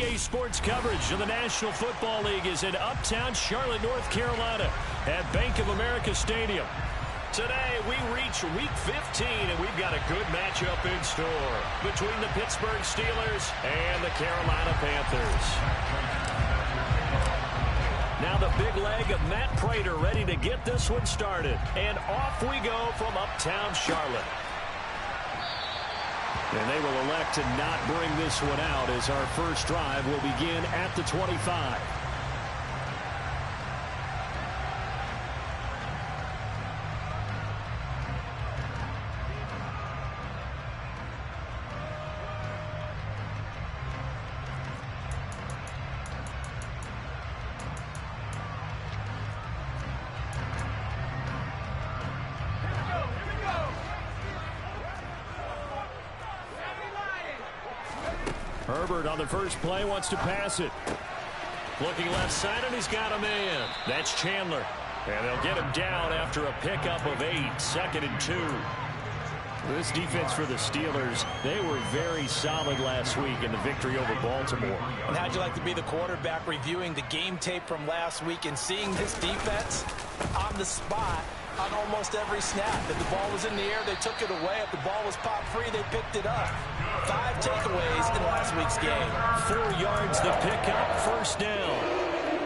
NBA sports coverage of the National Football League is in uptown Charlotte, North Carolina at Bank of America Stadium. Today, we reach Week 15, and we've got a good matchup in store between the Pittsburgh Steelers and the Carolina Panthers. Now the big leg of Matt Prater ready to get this one started. And off we go from uptown Charlotte. And they will elect to not bring this one out as our first drive will begin at the 25. Herbert on the first play wants to pass it. Looking left side, and he's got a man. That's Chandler. And they'll get him down after a pickup of 8, 2nd and 2. This defense for the Steelers, they were very solid last week in the victory over Baltimore. And how'd you like to be the quarterback reviewing the game tape from last week and seeing this defense on the spot on almost every snap? If the ball was in the air, they took it away. If the ball was popped free, they picked it up. 5 takeaways in last week's game. 4 yards the pickup, first down.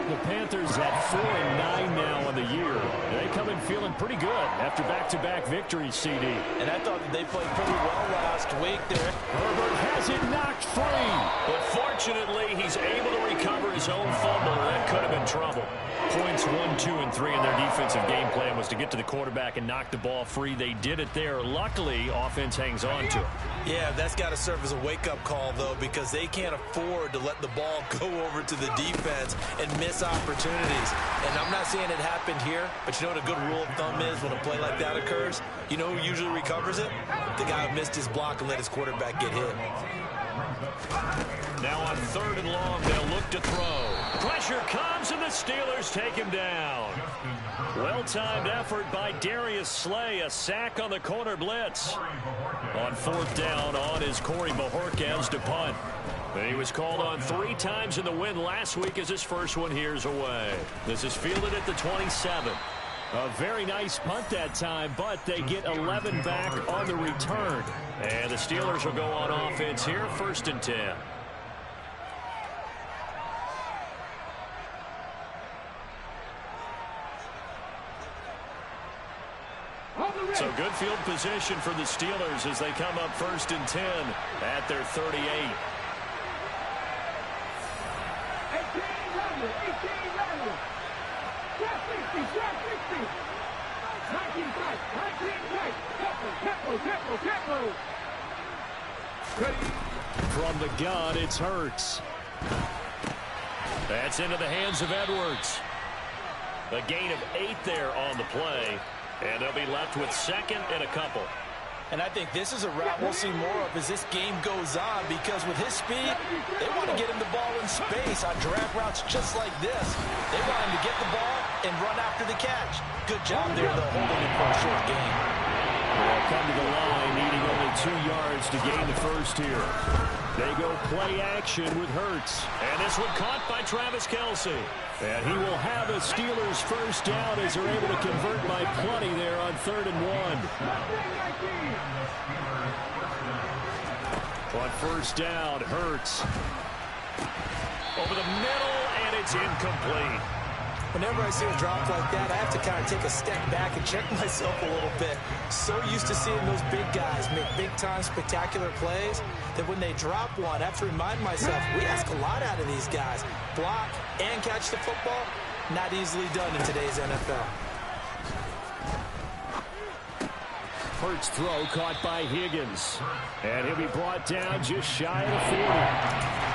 The Panthers at 4-9 now on the year. They come in feeling pretty good after back-to-back victories, CD. And I thought that they played pretty well last week there. Herbert has it knocked free. But fortunately, he's able to recover his own fumble. That could have been trouble. Points 1, 2, and 3 in their defensive game plan was to get to the quarterback and knock the ball free. They did it there. Luckily, offense hangs on to it. Yeah, that's got to serve as a wake-up call, though, because they can't afford to let the ball go over to the defense and miss opportunities. And I'm not saying it happened here, but you know what a good rule of thumb is when a play like that occurs? You know who usually recovers it? The guy who missed his block and let his quarterback get hit. Now on 3rd and long, they'll look to throw. Pressure comes, and the Steelers take him down. Well-timed effort by Darius Slay, a sack on the corner blitz. On 4th down, on is Corey Bojorquez to punt. He was called on 3 times in the win last week as his first one here's away. This is fielded at the 27. A very nice punt that time, but they get 11 back on the return. And the Steelers will go on offense here, 1st and 10. So good field position for the Steelers as they come up 1st and 10 at their 38. 18 From the gun, it's Hurts. That's into the hands of Edwards. A gain of 8 there on the play. And they'll be left with 2nd and a couple. And I think this is a route we'll see more of as this game goes on, because with his speed, they want to get him the ball in space on drag routes just like this. They want him to get the ball and run after the catch. Good job there, though, holding him for a short game. They'll come to the line, needing only 2 yards to gain the first here. They go play action with Hurts. And this one caught by Travis Kelce. And he will have a Steelers first down as they're able to convert by plenty there on 3rd and 1. On 1st down, Hurts. Over the middle, and it's incomplete. Whenever I see a drop like that, I have to kind of take a step back and check myself a little bit. So used to seeing those big guys make big-time spectacular plays that when they drop one, I have to remind myself, we ask a lot out of these guys. Block and catch the football, not easily done in today's NFL. Hurts throw caught by Higgins. And he'll be brought down just shy of the 40.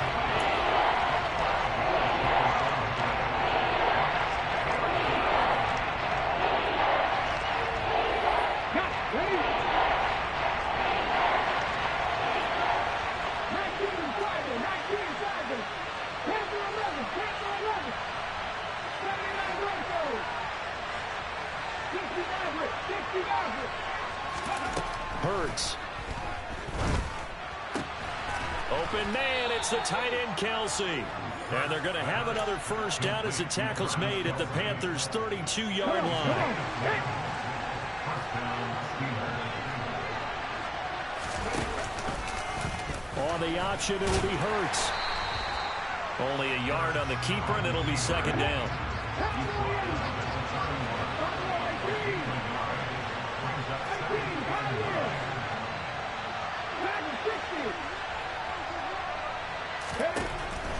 Open man, it's the tight end, Kelsey. And they're going to have another first down as the tackle's made at the Panthers' 32-yard line. On the option, it'll be Hurts. Only a yard on the keeper, and it'll be second down.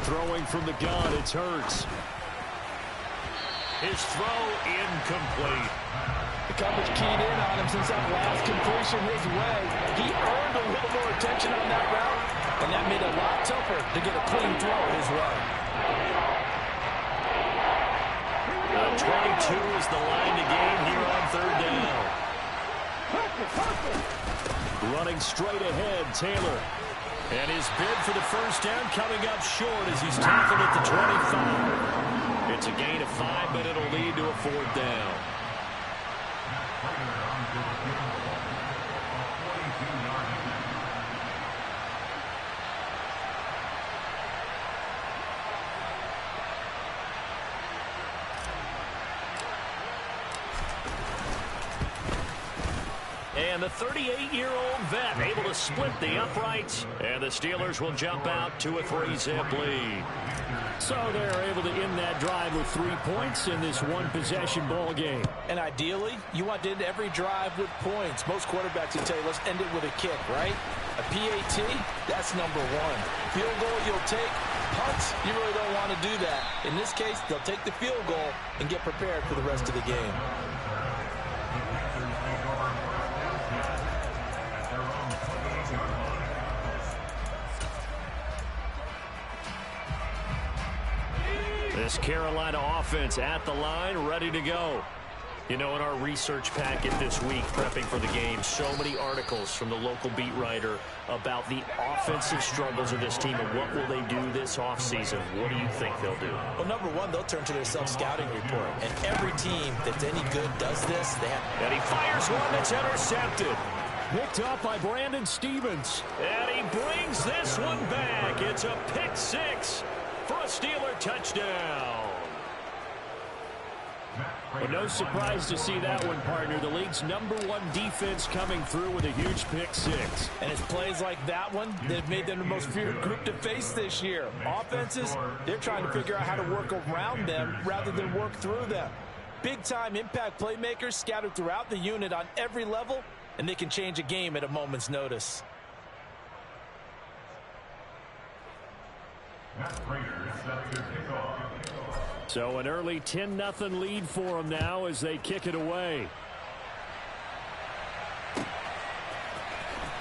Throwing from the gun, it's Hurts. His throw incomplete. The coverage keyed in on him since that last completion his way. He earned a little more attention on that route, and that made it a lot tougher to get a clean throw his way. 22 is the line to gain here on third down. Running straight ahead, Taylor. And his bid for the first down coming up short as he's tackled at the 25. It's a gain of 5, but it'll lead to a fourth down. And the 38-year-old vet able to split the uprights. And the Steelers will jump out to a 3-zip lead. So they're able to end that drive with 3 points in this one-possession ball game. And ideally, you want to end every drive with points. Most quarterbacks would tell you, let's end it with a kick, right? A PAT, that's number 1. Field goal you'll take. Punts, you really don't want to do that. In this case, they'll take the field goal and get prepared for the rest of the game. This Carolina offense at the line, ready to go. You know, in our research packet this week, prepping for the game, so many articles from the local beat writer about the offensive struggles of this team and what will they do this offseason. What do you think they'll do? Well, number 1, they'll turn to their self-scouting report. And every team that's any good does this. And he fires one that's intercepted. Picked up by Brandon Stevens. And he brings this one back. It's a pick 6 for a Steeler touchdown. Well, no surprise to see that one, partner. The league's #1 defense coming through with a huge pick 6. And it's plays like that one that have made them the most feared group to face this year. Offenses, they're trying to figure out how to work around them rather than work through them. Big-time impact playmakers scattered throughout the unit on every level, and they can change a game at a moment's notice. So an early 10-0 lead for them now as they kick it away.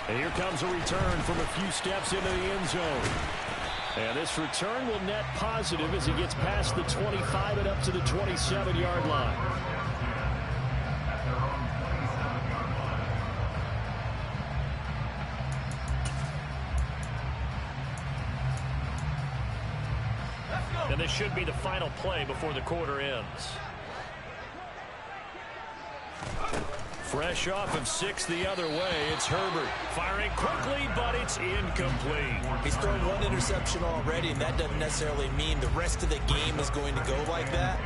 And here comes a return from a few steps into the end zone. And this return will net positive as he gets past the 25 and up to the 27-yard line. And this should be the final play before the quarter ends. Fresh off of 6 the other way, it's Herbert. Firing quickly, but it's incomplete. He's thrown 1 interception already, and that doesn't necessarily mean the rest of the game is going to go like that.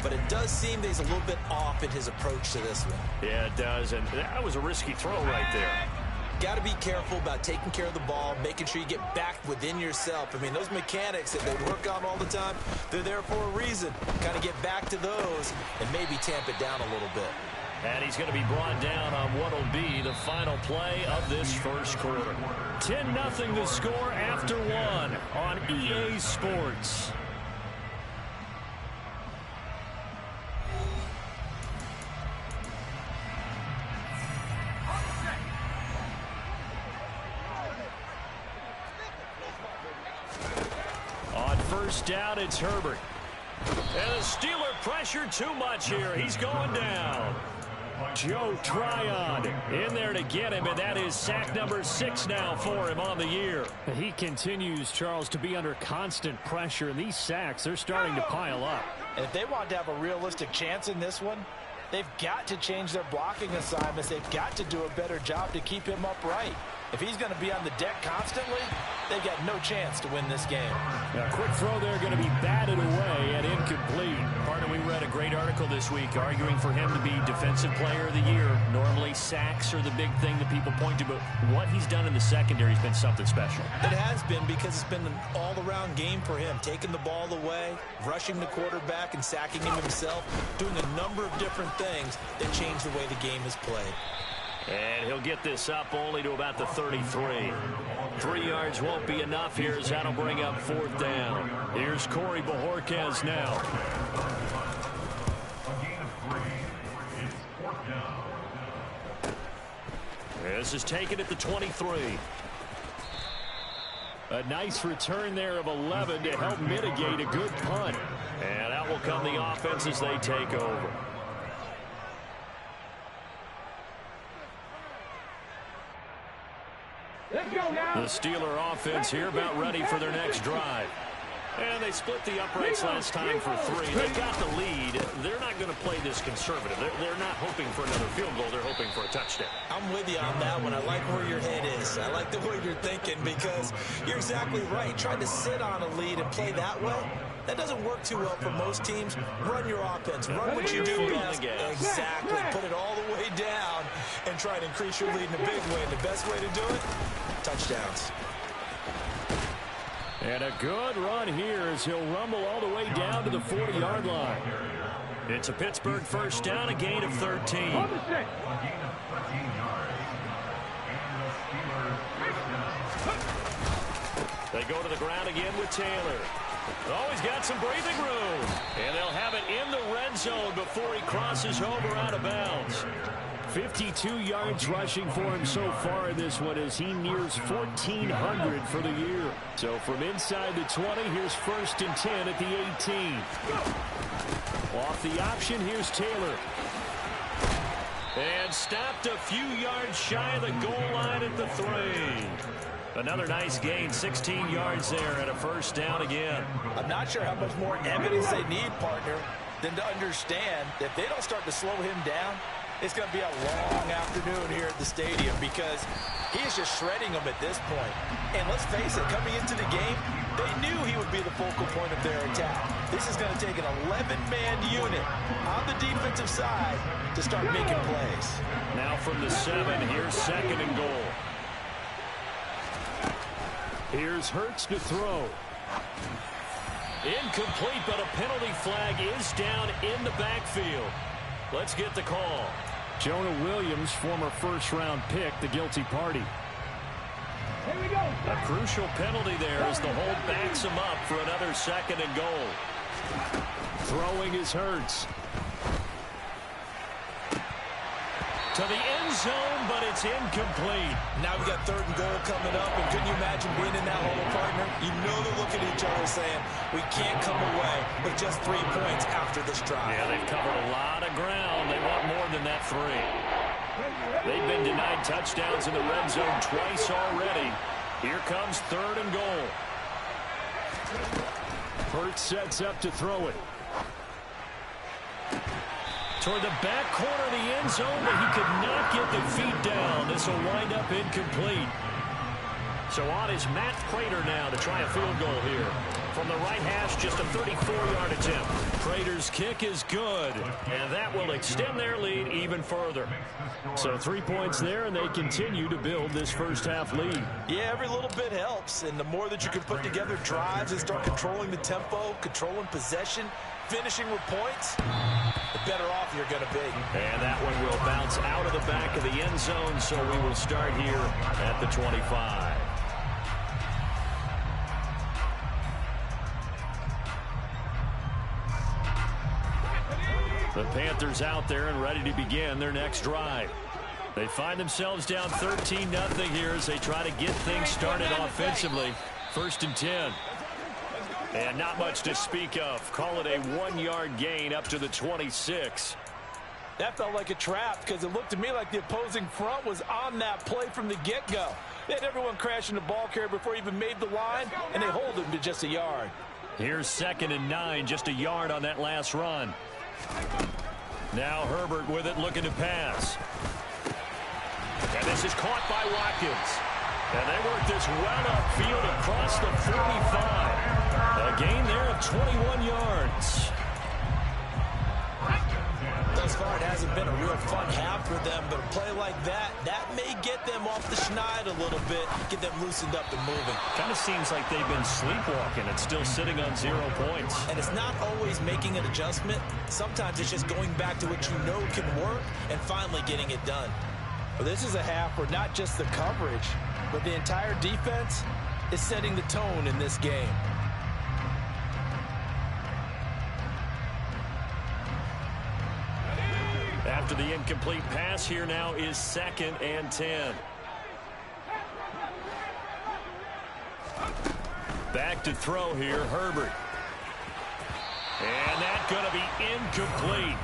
But it does seem that he's a little bit off in his approach to this one. Yeah, it does, and that was a risky throw right there. Got to be careful about taking care of the ball, making sure you get back within yourself. I mean, those mechanics that they work on all the time, they're there for a reason. Kind of get back to those and maybe tamp it down a little bit. And he's going to be brought down on what will be the final play of this first quarter. 10-0 the score after 1 on EA Sports. On first down, it's Herbert. And the Steeler pressure too much here. He's going down. Joe Tryon in there to get him, and that is sack number 6 now for him on the year. He continues, Charles, to be under constant pressure, and these sacks, they're starting to pile up. And if they want to have a realistic chance in this one, they've got to change their blocking assignments. They've got to do a better job to keep him upright. If he's going to be on the deck constantly, they've got no chance to win this game. A quick throw there going to be batted away and incomplete. Partner, we read a great article this week arguing for him to be Defensive Player of the Year. Normally, sacks are the big thing that people point to, but what he's done in the secondary has been something special. It has been, because it's been an all-around game for him, taking the ball away, rushing the quarterback, and sacking him himself, doing a number of different things that change the way the game is played. And he'll get this up only to about the 33. 3 yards won't be enough here, as that'll bring up 4th down. Here's Corey Bojorquez now. This is taken at the 23. A nice return there of 11 to help mitigate a good punt. And out will come the offense as they take over. The Steeler offense here about ready for their next drive. And they split the uprights last time for 3. They got the lead. They're not going to play this conservative. They're not hoping for another field goal. They're hoping for a touchdown. I'm with you on that one. I like where your head is. I like the way you're thinking, because you're exactly right. Trying to sit on a lead and play that way, that doesn't work too well for most teams. Run your offense. Run what you do best. Exactly. Put it all the way down and try to increase your lead in a big way. And the best way to do it, touchdowns. And a good run here as he'll rumble all the way down to the 40-yard line. It's a Pittsburgh first down, a gain of 13. They go to the ground again with Taylor. Oh, he's got some breathing room. And they'll have it in the red zone before he crosses over out of bounds. 52 yards rushing for him so far in this one as he nears 1,400 for the year. So from inside the 20, here's 1st and 10 at the 18. Off the option, here's Taylor. And stopped a few yards shy of the goal line at the 3. Another nice gain, 16 yards there, and a first down again. I'm not sure how much more evidence they need, partner, than to understand that if they don't start to slow him down, it's going to be a long afternoon here at the stadium, because he is just shredding them at this point. And let's face it, coming into the game, they knew he would be the focal point of their attack. This is going to take an 11-man unit on the defensive side to start making plays. Now from the 7, here's 2nd and goal. Here's Hurts to throw. Incomplete, but a penalty flag is down in the backfield. Let's get the call. Jonah Williams, former first-round pick, the guilty party. Here we go. A crucial penalty there as the hold backs him up for another 2nd and goal. Throwing is Hurts. To the end zone, but it's incomplete. Now we got 3rd and goal coming up, and couldn't you imagine being in that hole, partner? You know they're looking at each other saying, we can't come away with just 3 points after this drive. Yeah, they've covered a lot of ground. They want more than that 3. They've been denied touchdowns in the red zone twice already. Here comes 3rd and goal. Hurts sets up to throw it. Toward the back corner of the end zone, but he could not get the feet down. This will wind up incomplete. So on is Matt Prater now to try a field goal here. From the right hash, just a 34-yard attempt. Prater's kick is good, and that will extend their lead even further. So 3 points there, and they continue to build this first-half lead. Yeah, every little bit helps, and the more that you can put together drives and start controlling the tempo, controlling possession, finishing with points, the better off you're going to be. And that one will bounce out of the back of the end zone, so we will start here at the 25. The Panthers out there and ready to begin their next drive. They find themselves down 13-0 here as they try to get things started offensively. 1st and 10. And not much to speak of. Call it a 1-yard gain up to the 26. That felt like a trap, because it looked to me like the opposing front was on that play from the get-go. They had everyone crashing the ball carrier before he even made the line, and they hold him to just a yard. Here's 2nd and 9, just a yard on that last run. Now Herbert with it, looking to pass. And this is caught by Watkins. And they work this well upfield across the 45. A gain there of 21 yards. Thus far, it hasn't been a real fun half for them, but a play like that may get them off the schneid a little bit, get them loosened up and moving. Kind of seems like they've been sleepwalking and still sitting on 0 points. And it's not always making an adjustment. Sometimes it's just going back to what you know can work and finally getting it done. Well, this is a half where not just the coverage, but the entire defense is setting the tone in this game. After the incomplete pass, here now is 2nd and 10. Back to throw here, Herbert. And that's going to be incomplete.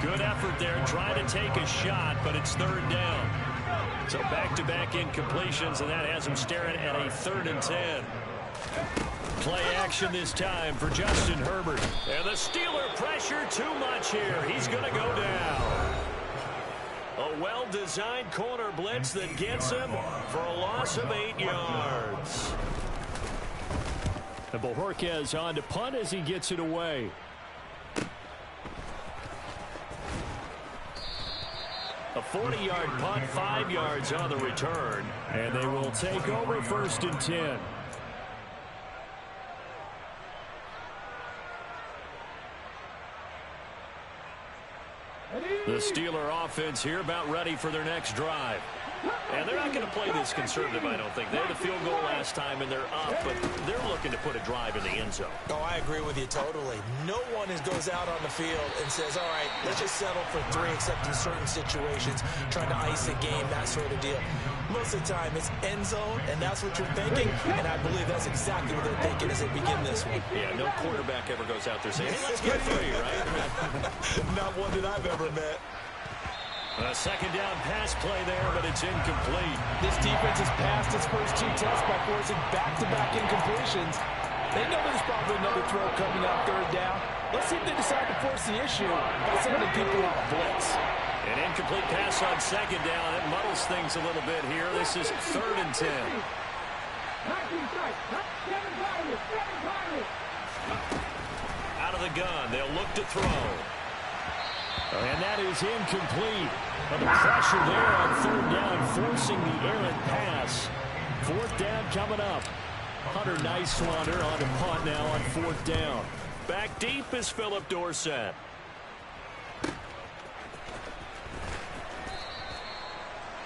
Good effort there, trying to take a shot, but it's 3rd down. So back-to-back incompletions, and that has him staring at a 3rd and 10. Play action this time for Justin Herbert. And the Steeler pressure too much here. He's going to go down. A well-designed corner blitz that gets him for a loss of 8 yards. And Bojorquez on to punt as he gets it away. A 40-yard punt, 5 yards on the return. And they will take over 1st and 10. The Steeler offense here about ready for their next drive. And they're not going to play this conservative, I don't think. They had a field goal last time, and they're up, but they're looking to put a drive in the end zone. Oh, I agree with you totally. No one goes out on the field and says, all right, let's just settle for 3, except in certain situations, trying to ice a game, that sort of deal. Most of the time, it's end zone, and that's what you're thinking, and I believe that's exactly what they're thinking as they begin this one. Yeah, no quarterback ever goes out there saying, hey, let's get 3, right? Not one that I've ever met. A 2nd down pass play there, but it's incomplete. This defense has passed its first 2 tests by forcing back-to-back incompletions. They know there's probably another throw coming on 3rd down. Let's see if they decide to force the issue by sending people off blitz. An incomplete pass on 2nd down. It muddles things a little bit here. This is 3rd and 10. Out of the gun. They'll look to throw. And that is incomplete. But the pressure there on 3rd down, forcing the errant pass. 4th down coming up. Hunter Nicewander on the punt now on 4th down. Back deep is Philip Dorsett.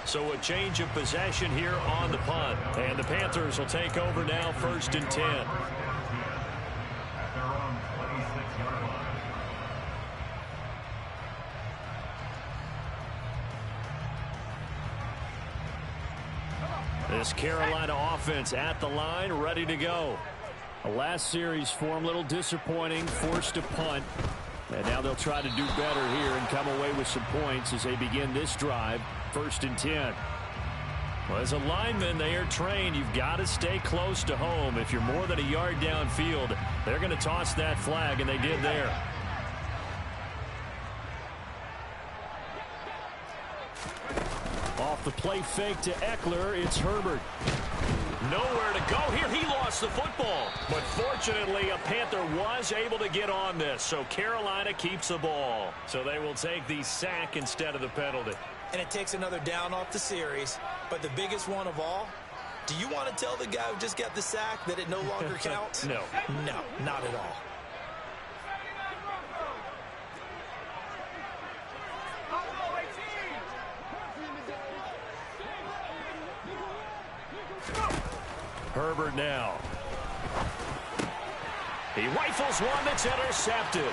So a change of possession here on the punt. And the Panthers will take over now 1st and 10. This Carolina offense at the line, ready to go. A last series form, a little disappointing, forced to punt. And now they'll try to do better here and come away with some points as they begin this drive, 1st and 10. Well, as a lineman, they are trained. You've got to stay close to home. If you're more than a yard downfield, they're going to toss that flag, and they did there. Off the play fake to Eckler, it's Herbert. Nowhere to go here. He lost the football. But fortunately, a Panther was able to get on this. So Carolina keeps the ball. So they will take the sack instead of the penalty. And it takes another down off the series. But the biggest one of all, do you want to tell the guy who just got the sack that it no longer counts? No. No, not at all. Herbert now. He rifles one that's intercepted.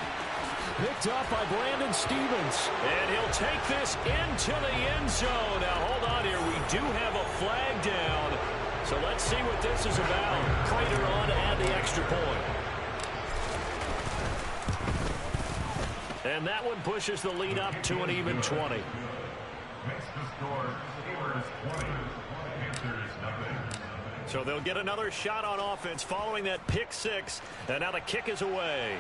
Picked up by Brandon Stevens. And he'll take this into the end zone. Now, hold on here. We do have a flag down. So let's see what this is about. Prater on to add the extra point. And that one pushes the lead up to an even 20. So they'll get another shot on offense following that pick 6. And now the kick is away.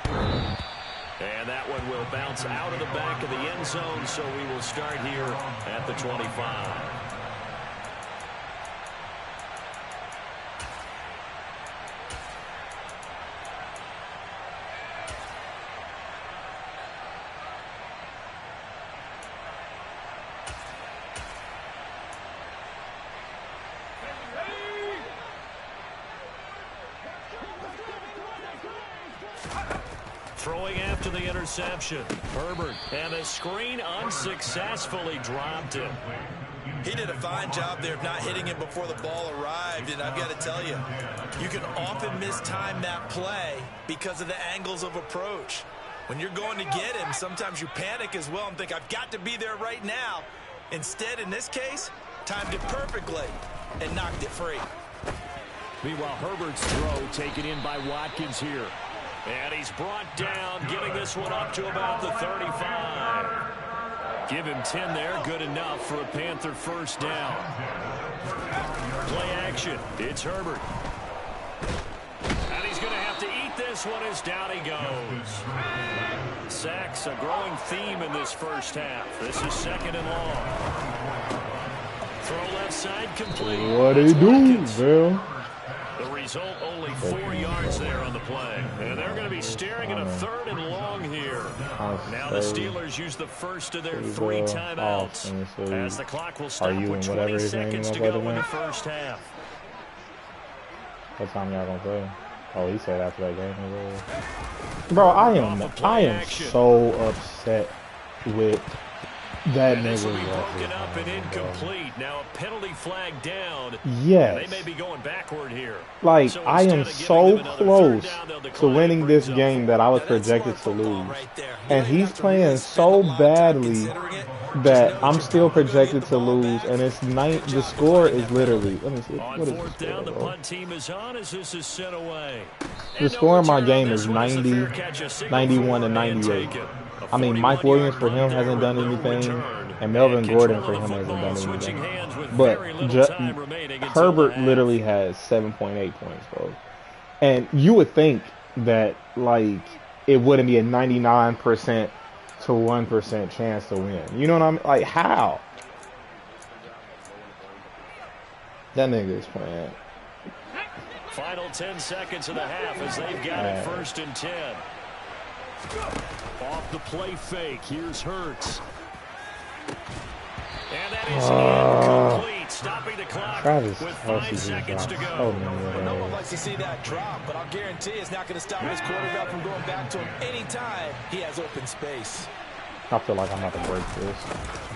And that one will bounce out of the back of the end zone. So we will start here at the 25. Throwing after the interception. Herbert. And the screen unsuccessfully dropped him. He did a fine job there of not hitting him before the ball arrived, and I've got to tell you, you can often mistime that play because of the angles of approach. When you're going to get him, sometimes you panic as well and think, I've got to be there right now. Instead, in this case, timed it perfectly and knocked it free. Meanwhile, Herbert's throw taken in by Watkins here. And he's brought down, getting this one up to about the 35. Give him 10 there, good enough for a Panther first down. Play action, it's Herbert. And he's going to have to eat this one as down he goes. Sacks, a growing theme in this first half. This is second and long. Throw left side complete. What do you do, Bill? The result, only 4 yards there on the play. And they're going to be staring at a third and long here. Now the Steelers use the first of their 3 timeouts. As the clock will stop with 20 seconds to go in the first half. What time y'all gonna play? Oh, he said after that game. Bro, I am so upset with that this will be nigga. broken up and incomplete. Now a penalty flag down. Yes. They may be going backward here. Like, So I am so close down, to winning this game that I was projected to lose. And he's playing so badly that I'm still projected to lose. And it's the score is literally, let me see, On what is fourth the down, the score? punt team is on as this is sent away. The score in my game is 90, 91 to 98. I mean, Mike Williams for him hasn't done anything, and Melvin Gordon for him hasn't done anything. But Herbert literally has 7.8 points, bro. And you would think that, like, it wouldn't be a 99% to 1% chance to win. You know what I mean? Like, how? That nigga is playing. Final 10 seconds of the half as they've got it first and 10. Off the play fake. Here's Hurts. And that is incomplete. Stopping the clock with 5 seconds to go. No one likes to see that drop, but I'll guarantee it's not going to stop his quarterback from going back to him anytime he has open space. I feel like I'm about to break this.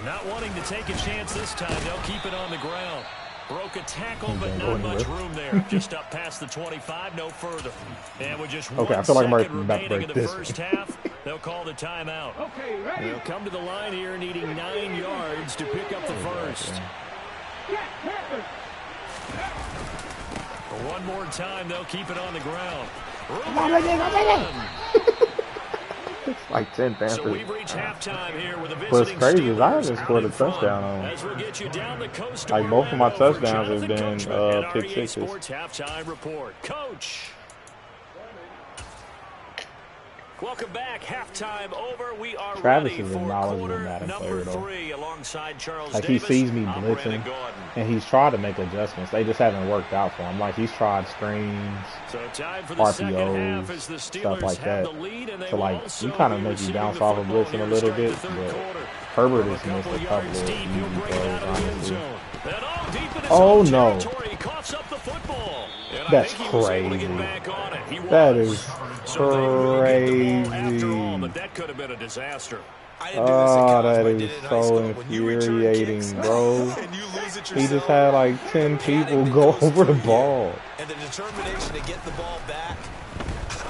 Not wanting to take a chance this time. They'll keep it on the ground. Broke a tackle, but not much room there. Just up past the 25, no further. And with just 1 I feel like I'm second about to remaining break in the this. first half, they'll call the timeout. Okay, ready? They'll come to the line here needing 9 yards to pick up the first. One more time, they'll keep it on the ground. Like 10 Panthers. So we've reached halftime here with a What's visiting crazy is I haven't Steelers scored a out in front. touchdown on. As we'll get you down the coast to Like, both of my Orlando for touchdowns have Jonathan been, Coachman at pick REA sixes. Sports halftime report. Coach. Welcome back. Halftime over. We are Travis ready is for acknowledging quarter that number player, though. 3 alongside Charles Like, Davis. he sees me I'm Brandon blitzing, Gaudin. and he's tried to make adjustments. They just haven't worked out for him. Like, he's tried screens, So time for the second half as the RPOs, Steelers stuff like have that. the lead, and they So, will like, also you kind of be make you receiving bounce the off of football blitzing here a to little start the bit, third but quarter. Herbert From has missed a couple yards of deep, he'll easy bring it out throws, of the end honestly. zone. And deep in his Oh, own no. territory, he coughs up the football. And That's I think he was able to crazy. get back on it. He That was. is So they will get the ball after all, crazy. but that could have been a disaster. I didn't do this in Oh, college, that but I is did it in high so school. When you return infuriating, kicks, bro. and you lose it He just yourself, had like 10 people panic go that goes over the through you, ball. and the determination to get the ball back,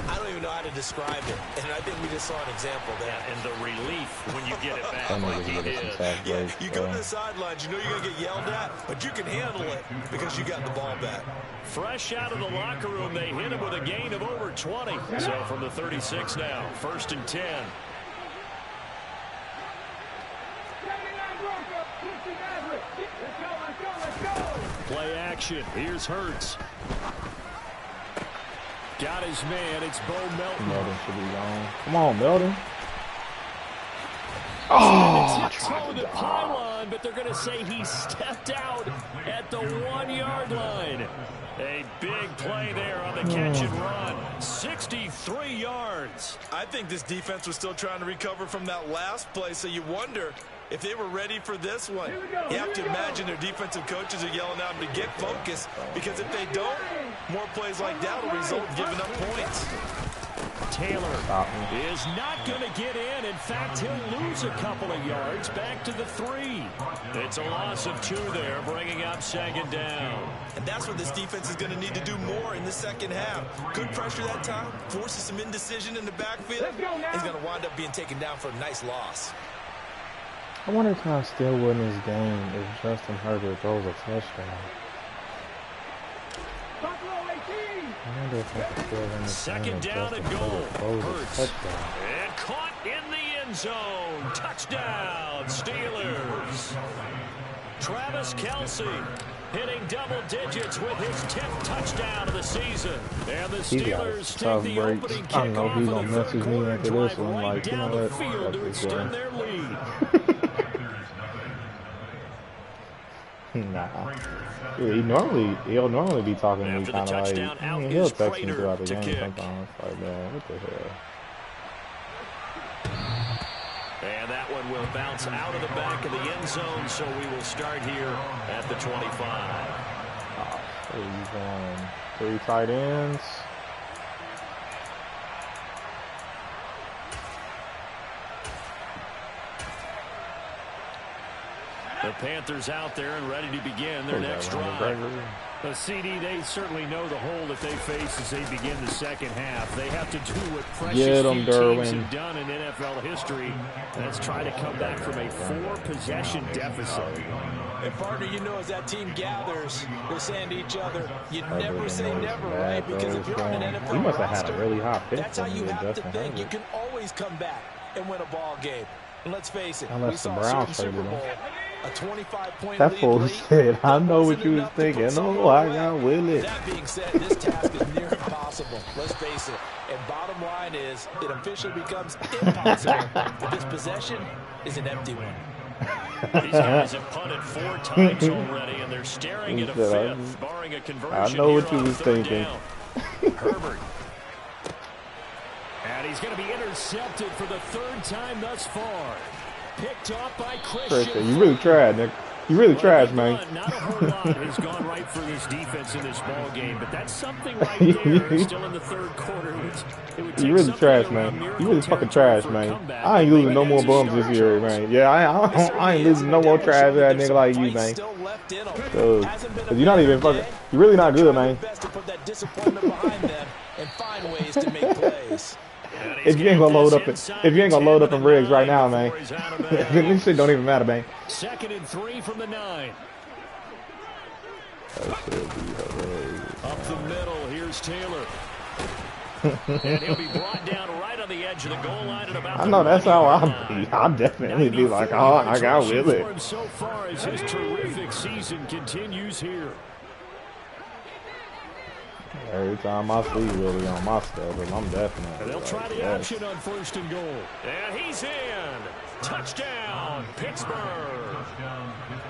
I don't even know how to describe it. And I think we just saw an example there. And the relief when you get it back That like nigga's he getting some did. sack Yeah, breaks, you go bro. to the sidelines, you know you're going to get yelled at, but you can handle it because you got the ball back. Fresh out of the locker room, they hit him with a gain of over 20. So from the 36 now, first and 10. Play action. Here's Hurts. Got his man. It's Bo Melton. Melton should be gone. Come on, Melton. Oh, toward the pylon, but they're going to say he stepped out at the 1-yard line. A big play there on the catch and run. 63 yards. I think this defense was still trying to recover from that last play, so you wonder if they were ready for this one. You have to imagine their defensive coaches are yelling at them to get focused, because if they don't, more plays like that will result in giving up points. Taylor is not going to get in. In fact, he'll lose a couple of yards back to the 3. It's a loss of 2 there, bringing up 2nd down. And that's what this defense is going to need to do more in the second half. Good pressure that time, forces some indecision in the backfield. He's going to wind up being taken down for a nice loss. I wonder if I still win this game if Justin Herbert throws a touchdown. I wonder if I can still win this game. 2nd down and goal. Hurts. And caught in the end zone. Touchdown, Steelers. Travis Kelce hitting double digits with his 10th touchdown of the season. And the Steelers take the opening kickoff. I know he's going to message me after this one. Like, you know what? To extend their lead. Nah. He'll normally be talking to me kind of like, he'll text me throughout the game sometimes. Like, man, what the hell? And that one will bounce out of the back of the end zone, so we will start here at the 25. He's on 3 tight ends. The Panthers out there and ready to begin their next drive. The CD, they certainly know the hole that they face as they begin the second half. They have to do what precious few teams have done in NFL history. That's try to come back from a 4-possession deficit. And partner, you know, as that team gathers, they're saying to each other, you never say never, right? Because if you're on an NFL he must have had a really hot pick. That's how you have to think. You can always come back and win a ball game. And let's face it, unless we the saw Browns Super traded Bowl, him. a 25-point That lead. fool said, I know what you was thinking. Oh, I got with it. That being said, this task is near impossible. Let's face it. And bottom line is, it officially becomes impossible if this possession is an empty one. These guys have punted 4 times already, and they're staring at a 5th, barring a conversion. I know what you was thinking. Herbert. And he's going to be intercepted for the 3rd time thus far. Picked off by Christian. You really tried, Nick. You really tried, man. Not a whole lot has gone right for this defense in this ball game, but that's something right there. Still in the 3rd quarter. You really trash, man. You really fucking trash, man. I ain't losing no more bums this year, man. Yeah, I ain't losing no more trash at nigga like you, man. Cause you're not even fucking. You're really not good, man. If you ain't gonna load up in rigs right now, man, this shit don't even matter, man. 2nd and 3 from the 9. Up the middle, here's Taylor. And he'll be brought down right on the edge of the goal line at about. I know that's how I'll be. I'll definitely be like, oh, I got with it. So far as his terrific season continues here. Every time I see Willie on my schedule, I'm definitely. And they'll try the option on 1st and goal. And he's in. Touchdown, Pittsburgh.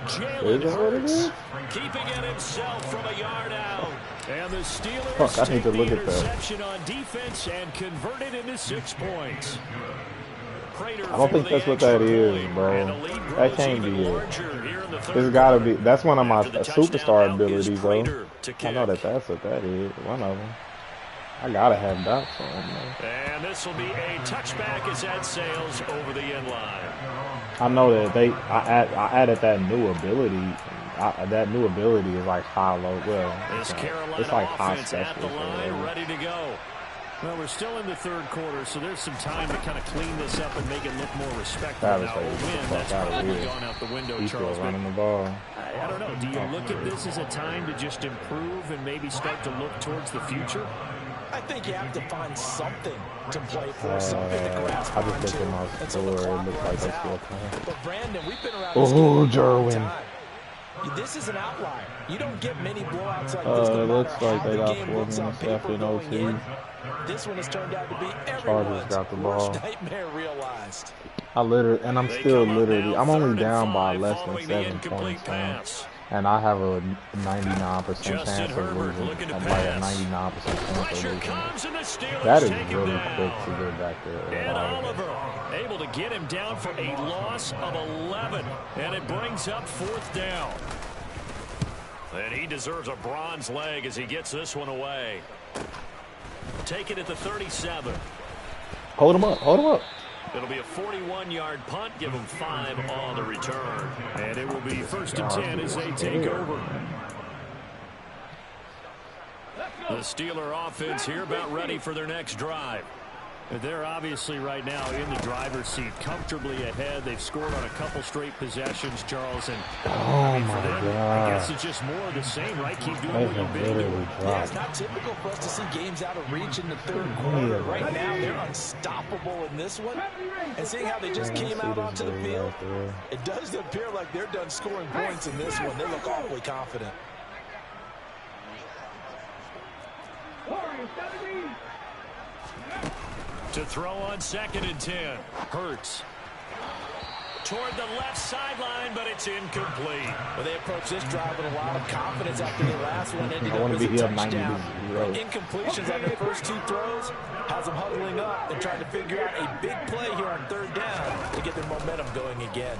Jalen Hurts keeping it himself from a yard out. And the Steelers take the interception on defense and convert it into 6 points. I don't think that's what that is, bro. That can't be it. It's gotta be. That's one of my superstar abilities, though. I know that's what that is. One of them. I gotta have dots on him, man. And this will be a touchback as that sails over the end line. I know that I added that new ability. That new ability is like high low. Well, it's like high at the line, ready to go. Well, we're still in the 3rd quarter, so there's some time to kind of clean this up and make it look more respectable. Now, a win, that's probably gone out the window, He's Charles. Still running the ball. I don't know. Do you look at this as a time to just improve and maybe start to look towards the future? I think you have to find something to play for, something to grasp I just looked at my score. It looks like they still playing. But Brandon, we've been around this game a long time. This is an outlier. You don't get many blowouts like this. It looks like they got 4 minutes left in OT. This one has turned out to be everyone's got the ball. worst nightmare realized. I'm only down by less than 7 points, man. And I have a 99% chance of losing. I'm like a 99% chance of losing. That is really quick to get back there. And Oliver able to get him down for a loss of 11. And it brings up 4th down. And he deserves a bronze leg as he gets this one away. Take it at the 37. Hold him up. Hold him up. It'll be a 41-yard punt. Give them 5 on the return. And it will be 1st and 10 as they take over. The Steeler offense here about ready for their next drive. They're obviously right now in the driver's seat, comfortably ahead. They've scored on a couple straight possessions, Charles. And Oh, my for them, God. I guess it's just more of the same, right? Keep doing what you've been doing. Yeah, it's not typical for us to see games out of reach in the third quarter. Right now, they're unstoppable in this one. And seeing how they just came out onto the field, it does appear like they're done scoring points in this one. They look awfully confident. To throw on 2nd and 10. Hurts. Toward the left sideline, but it's incomplete. Well, they approach this drive with a lot of confidence after the last one ended up as a touchdown. Incompletions on their first 2 throws has them huddling up and trying to figure out a big play here on 3rd down to get their momentum going again.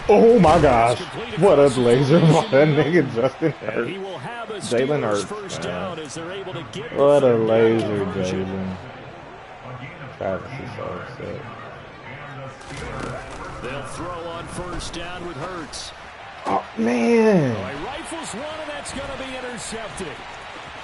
Oh, my gosh. What a laser by that nigga Justin Hurts. He will have a Jalen Hurts. first down as they're able to get What a laser, Jalen. Travis is so upset. They'll throw on 1st down with Hurts. Oh, man. He rifles one, and that's going to be intercepted.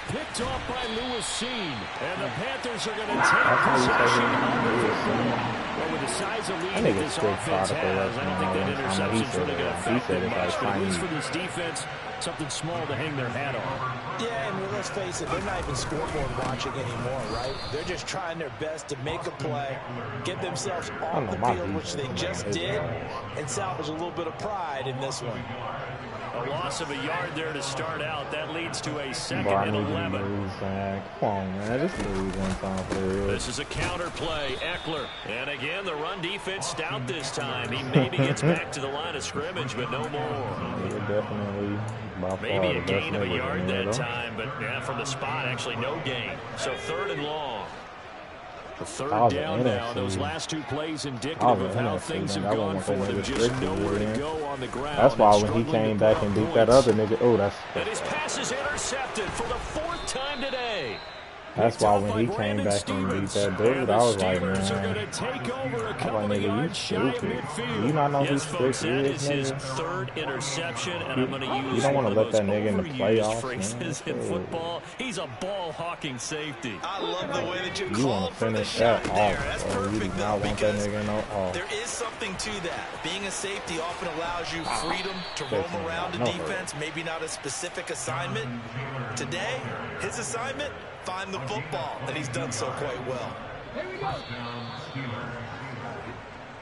Picked off by Lewis Seen. And the Panthers are going to take possession of the football. Well, with the size of lead that this offense has, I don't think that interception's really going to affect them much. But at least for this defense, something small to hang their hat on. Yeah, and let's face it, they're not even scoreboard watching anymore, right? They're just trying their best to make a play, get themselves off the field, which they just did, and salvage a little bit of pride in this one. A loss of a yard there to start out. That leads to a 2nd and 11. Come on, man. Just lose one time for real. This is a counter play. Eckler. And again, the run defense stout this time. He maybe gets back to the line of scrimmage, but no more. Yeah, definitely. Maybe a gain of a yard that time, but yeah, from the spot, actually no gain. So 3rd and long. The 3rd down now. Those last 2 plays indicative of how things have gone for them. Just nowhere to go on the ground. That's why when he came back and beat that other nigga, and his pass is intercepted for the 4th time today. That's why when he came back and beat that dude, I was like, man, nigga, you stupid. Do you not know who Sticks is, his nigga? 3rd interception, and I'm going to use you don't want to let that nigga in the playoffs, phrases in football. He's a ball-hawking safety. I love the way that you want to called for the finish shot that there. off, That's bro. You do perfect, not though, want that because nigga no off. there is something to that. Being a safety often allows you freedom to roam around the defense, maybe not a specific assignment. Today, his assignment, find the football, and he's done so quite well.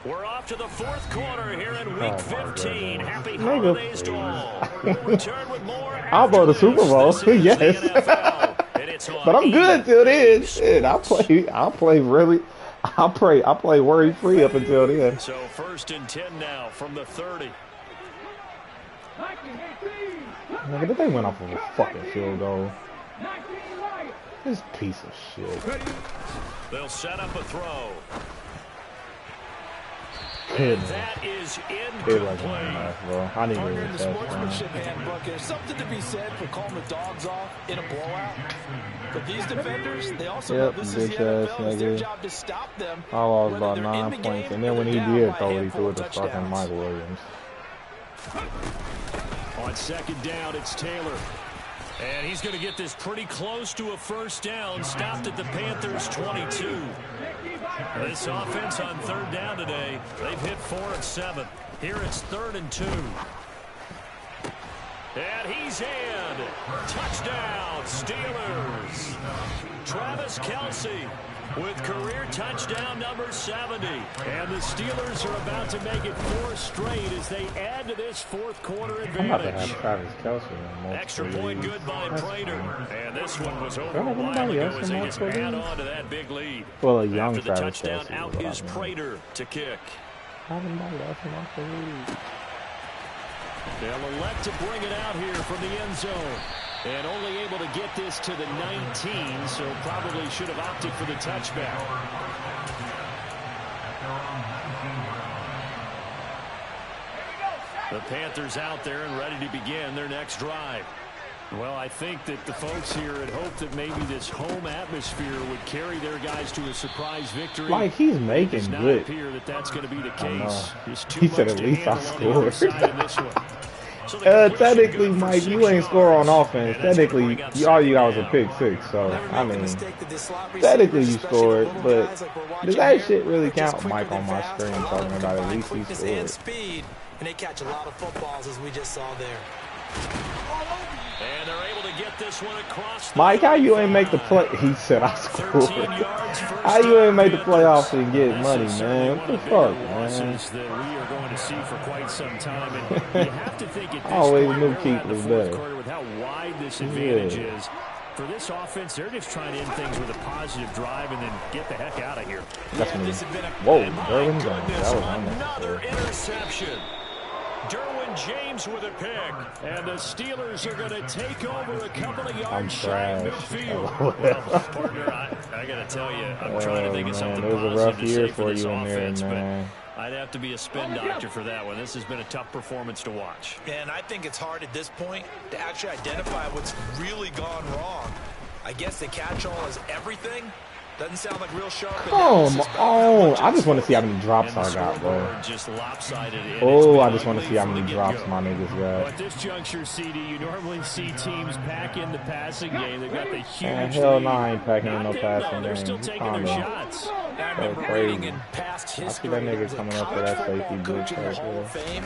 We're off to the 4th quarter here in Week 15. Happy holidays to all. We'll return with more. I'll go to Super Bowl, yes. But I'm good till then. Shit, I'll play worry free up until then. So 1st and 10 now from the 30. Nigga, did they went off of a fucking field goal? This piece of shit. They'll set up a throw. Goodness. That is It wasn't enough, bro. I need to Partner in read the that. sportsmanship handbook, there's something to be said for calling the dogs off in a blowout. But these defenders, they also know this is the NFL. It's their job to stop them. I lost about 9 points, and then when he did throw it, he threw it to fucking Michael Williams. On 2nd down, it's Taylor. And he's going to get this pretty close to a 1st down. Stopped at the Panthers' 22. This offense on 3rd down today, they've hit 4 of 7. Here it's 3rd and 2. And he's in. Touchdown, Steelers. Travis Kelce with career touchdown number 70. And the Steelers are about to make it 4 straight as they add to this 4th quarter advantage. I'm about to have Travis Kelce. Extra point good by Prater. And this one was over a while ago as they just add on to that big lead. Well, a young After the Travis touchdown, Kelce out is Prater to kick. They'll elect to bring it out here from the end zone. And only able to get this to the 19, so probably should have opted for the touchback. The Panthers out there and ready to begin their next drive. Well, I think that the folks here had hoped that maybe this home atmosphere would carry their guys to a surprise victory. Like, he's making it does not good. appear that that's going to be the case. He said at least I scored. So Technically, Mike, you ain't score on offense. Technically, all you got was a pick 6. So, I mean, technically you scored, but does that shit really count? Mike on my screen talking about at least he scored. And they catch a lot of footballs, as we just saw there. And they're able to get this one across. Mike, how you ain't make the play? He said I scored. How you ain't make the playoffs and get money, man? What the fuck, man? That we are going to see for quite some time, and you have to think at this Always point, knew Keith was better. with how wide this advantage is. For this offense, they're just trying to end things with a positive drive and then get the heck out of here. That's me. Whoa, Derwin Jones. That was another interception. Derwin James with a pick. And the Steelers are going to take over a couple of yards shy of midfield. Well, partner, I got to tell you, I'm trying to think of something positive. It was a rough year for you in there, man. I'd have to be a spin doctor for that one. This has been a tough performance to watch. And I think it's hard at this point to actually identify what's really gone wrong. I guess the catch-all is everything. Doesn't sound like real sharp. Come on. I just want to see how many drops I got, bro. Just lopsided. Oh, I just want to see how many drops my niggas got. At this juncture, CD, you normally see teams pack in the passing game. They've got the huge and hell no, I ain't packing in no passing They're game. still taking their shots. So crazy. I see that nigga coming up for that safety blitz right there.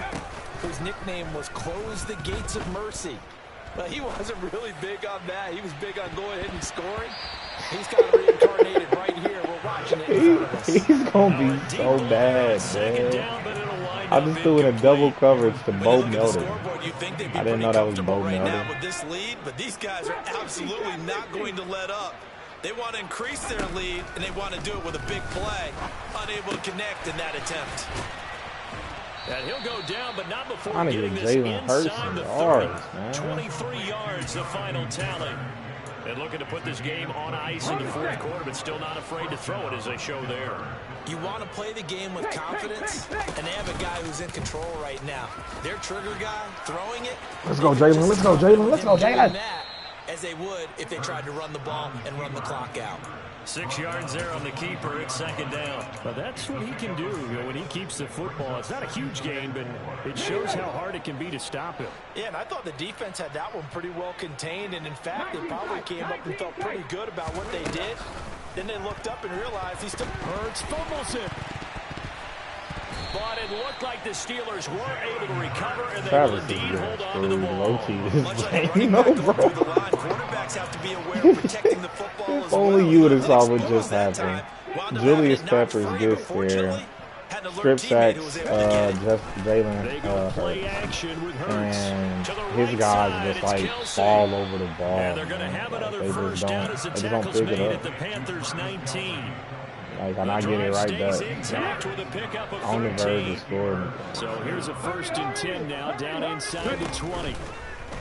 Whose nickname was Close the Gates of Mercy. But he wasn't really big on that. He was big on going ahead and scoring. He's kind of reincarnated right here. We're watching it. He's going to be so bad, man. I'm just doing a double coverage to Bo Melton. I didn't know that was Bo Melton. With this lead, but these guys are absolutely not going to let up. They want to increase their lead, and they want to do it with a big play. Unable to connect in that attempt. And he'll go down, but not before I'm getting this inside the 30. 23 yards, the final tally. And looking to put this game on ice in the fourth quarter, but still not afraid to throw it as they show there. You want to play the game with confidence, and they have a guy who's in control right now. Their trigger guy throwing it. Let's go, Jalen. Let's go, Jalen. Let's go, Jalen. As they would if they tried to run the ball and run the clock out. 6 yards there on the keeper. It's second down. But that's what he can do when he keeps the football. It's not a huge gain, but it shows how hard it can be to stop him. Yeah, and I thought the defense had that one pretty well contained. And, in fact, they probably came up and felt pretty good about what they did. Then they looked up and realized he still hurts, fumbles it. But it looked like the Steelers were able to recover, and they Travis will indeed hold on to the ball. You know, bro. Quarterbacks have to be aware of protecting the football as well. Only you would have saw what just happened. Julius Peppers gets there. Strip sacks, Jalen and his guys just like fall over the ball. And they're going to have another first down as the tackle's made at the Panthers 19. Like, and I get it right back. On the verge of scoring. So here's a 1st and 10 now, down inside the 20.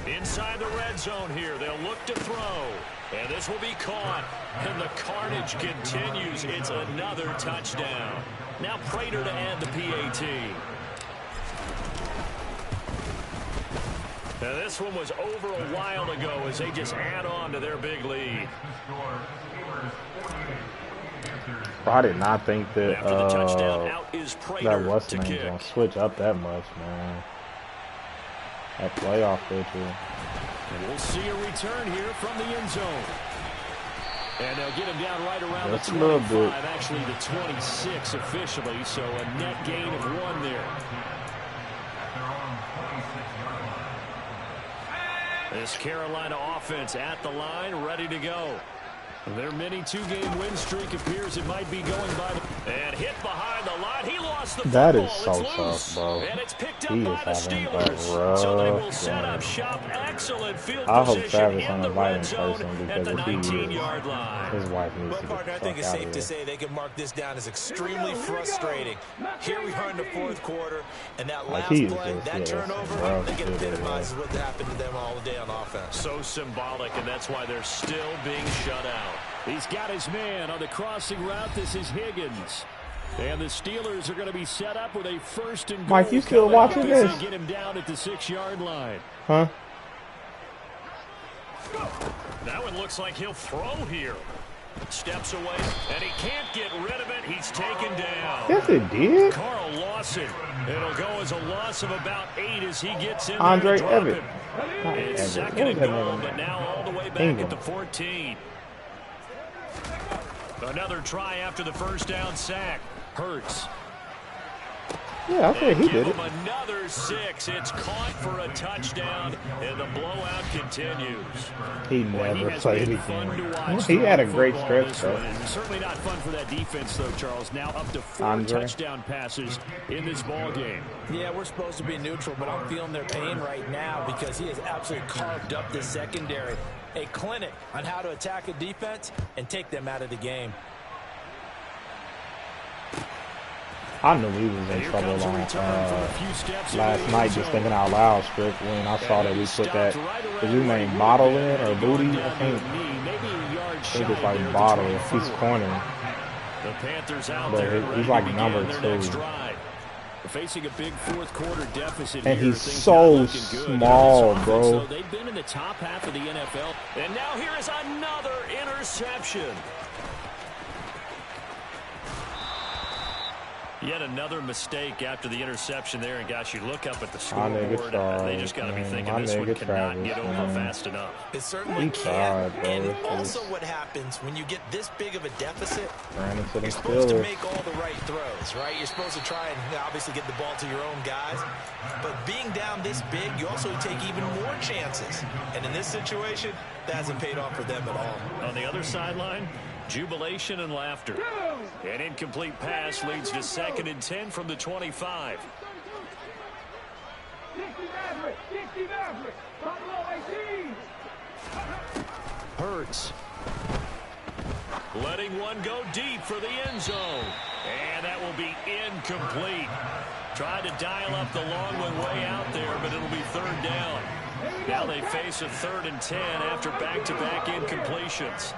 Inside the red zone here, they'll look to throw. And this will be caught. And the carnage continues. It's another touchdown. Now Prater to add the PAT. Now this one was over a while ago as they just add on to their big lead. I did not think that that what's name's gonna switch up that much, man. That playoff picture. We'll see a return here from the end zone. And they'll get him down right around the 25, actually the 26 officially, so a net gain of 1 there. This Carolina offense at the line, ready to go. Their mini 2-game win streak appears it might be going by. And hit behind the line. He lost the football. That is so tough, bro. And it's picked up He by is the having Steelers. a rough So they will set up shop. Excellent field I hope position Travis in on the a red violent zone person at because the if he is, 19-yard line. his wife needs to get the Partner, I fuck think it's out safe of to here. say they can mark this down as extremely frustrating. Here we are in the fourth quarter, and that last play, that turnover, I think it epitomizes what happened to them all day on offense. So symbolic, and that's why they're still being shut out. He's got his man on the crossing route. This is Higgins. And the Steelers are going to be set up with a 1st and goal. Mike, you still watching this? Get him down at the 6-yard line. Huh? That one looks like he'll throw here. Steps away, and he can't get rid of it. He's taken down. Yes, it did. Carl Lawson. It'll go as a loss of about 8 as he gets in Andre there to drop Everett. it. It's second and goal, but now all the way back at the 14. Another try after the first down sack. Hurts. Yeah, I said he did it. Another 6. It's caught for a touchdown, and the blowout continues. He never played again. He had a great stretch, though. Certainly not fun for that defense, though, Charles. Now up to 4 touchdown passes in this ball game. Yeah, we're supposed to be neutral, but I'm feeling their pain right now because he has absolutely carved up the secondary. A clinic on how to attack a defense and take them out of the game. I knew he was in trouble on last night, just thinking out loud, Strick, when I saw that we put that, is his name Bottle in or Booty? I think it's like Bottle. He's cornering. But he's like number 2. Facing a big fourth quarter deficit and he's so small, bro. They've been in the top half of the NFL. And now here is another interception. Yet another mistake after the interception there, and gosh, you look up at the scoreboard, they just got to be thinking this one cannot get over fast enough. It certainly can. And also what happens when you get this big of a deficit, you're supposed to make all the right throws, right? You're supposed to try and obviously get the ball to your own guys. But being down this big, you also take even more chances. And in this situation, that hasn't paid off for them at all. On the other sideline, jubilation and laughter. An incomplete pass leads to 2nd and 10 from the 25. Hurts. Letting one go deep for the end zone. And that will be incomplete. Tried to dial up the long one way out there, but it'll be 3rd down. Now they face a 3rd and 10 after back-to-back incompletions.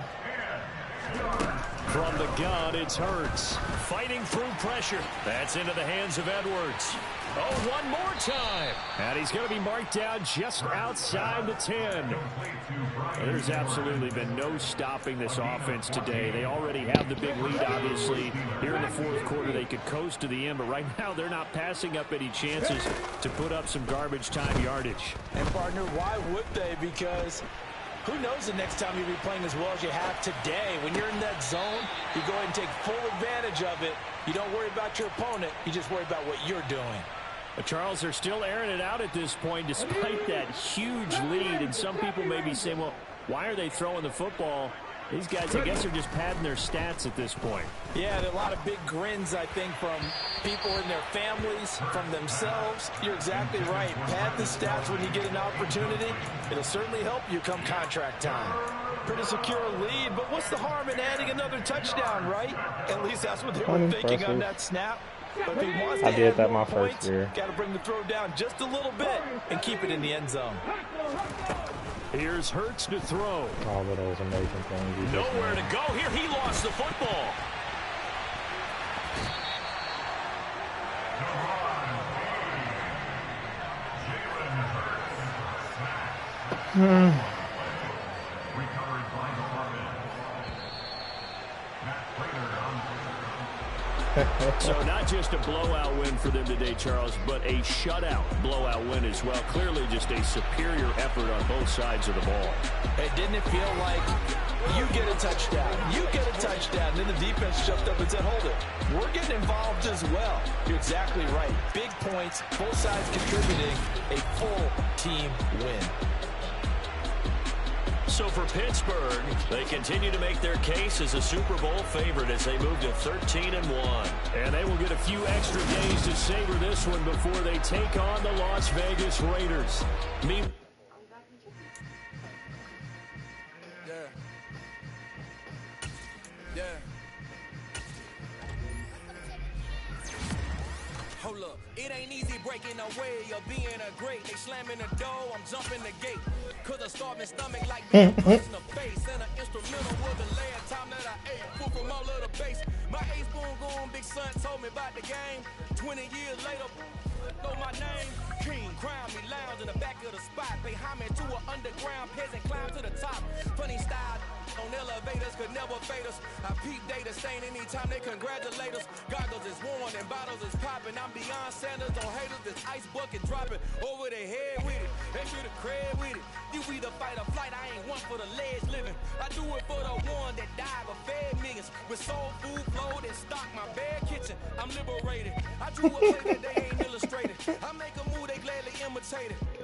From the gun, it's Hurts. Fighting through pressure. That's into the hands of Edwards. Oh, one more time. And he's going to be marked down just outside the 10. There's absolutely been no stopping this offense today. They already have the big lead, obviously. Here in the fourth quarter, they could coast to the end, but right now they're not passing up any chances to put up some garbage time yardage. And, partner, why would they? Because who knows the next time you'll be playing as well as you have today. When you're in that zone, you go ahead and take full advantage of it. You don't worry about your opponent. You just worry about what you're doing. Charles, they're still airing it out at this point despite that huge lead. And some people may be saying, well, why are they throwing the football? These guys, I guess, are just padding their stats at this point. Yeah, there are a lot of big grins, I think, from people in their families, from themselves. You're exactly right. Pad the stats when you get an opportunity. It'll certainly help you come contract time. Pretty secure lead, but what's the harm in adding another touchdown, right? At least that's what they were thinking on that snap. But if he wants to add more points, got to bring the throw down just a little bit and keep it in the end zone. Here's Hurts to throw. All of those amazing things. Nowhere to go here. He lost the football. So not just a blowout win for them today, Charles, but a shutout blowout win as well. Clearly just a superior effort on both sides of the ball. Hey, didn't it feel like you get a touchdown, you get a touchdown, and then the defense jumped up and said, hold it, we're getting involved as well. You're exactly right. Big points, both sides contributing, a full team win. So for Pittsburgh, they continue to make their case as a Super Bowl favorite as they move to 13-1. And they will get a few extra days to savor this one before they take on the Las Vegas Raiders. Hold up, it ain't easy breaking away or being a great. They slamming the door, I'm jumping the gate. Cause a starving stomach like being punched in the face. And an instrumental was the last time that I ate. Food from all of the base. My ace boom going big son told me about the game. 20 years later, Know my name? King, crown me, lounge in the back of the spot. Pay homage to an underground peasant, climb to the top. Funny style on elevators could never fade us. I peep data stain anytime they congratulate us. Goggles is worn and bottles is popping. I'm beyond Sanders on haters. This ice bucket dropping over their head with it. They should have cred with it. You either fight or flight. I ain't one for the ledge living. I do it for the one that died but fed millions. With soul food flowed and stock my bare kitchen. I'm liberated. I drew a play that they ain't illustrated. I make a move, they gladly imitate it.